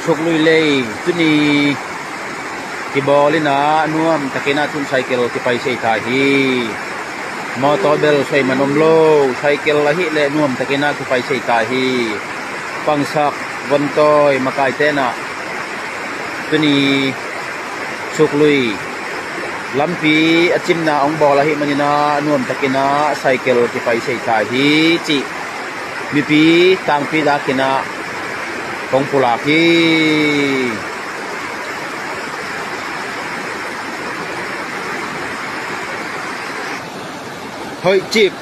chuk lui lei tuni ki bolina nuam takina tun cycle ki pai sei tha hi motor bel sei manom lo cycle la hi le nuam takina ki pai sei ta hi pangsak wontoi makai tena tuni chuk lui lampi achimna ong bola hi manina nuam takina cycle ki pai sei tha hi chi mi pi tang pi da kina kong pula ki hội chip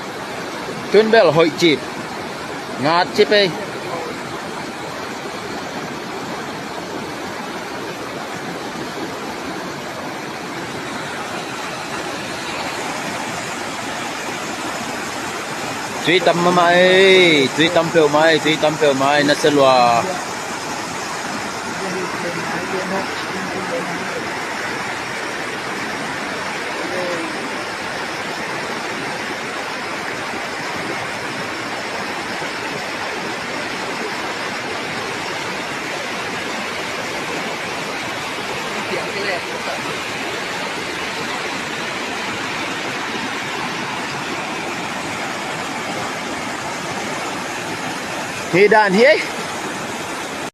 tuyến bel hội chip ngạt chip ấy truy tâm mà mày truy tâm phiêu mày nó sẽ lùa thì đàn hi ấy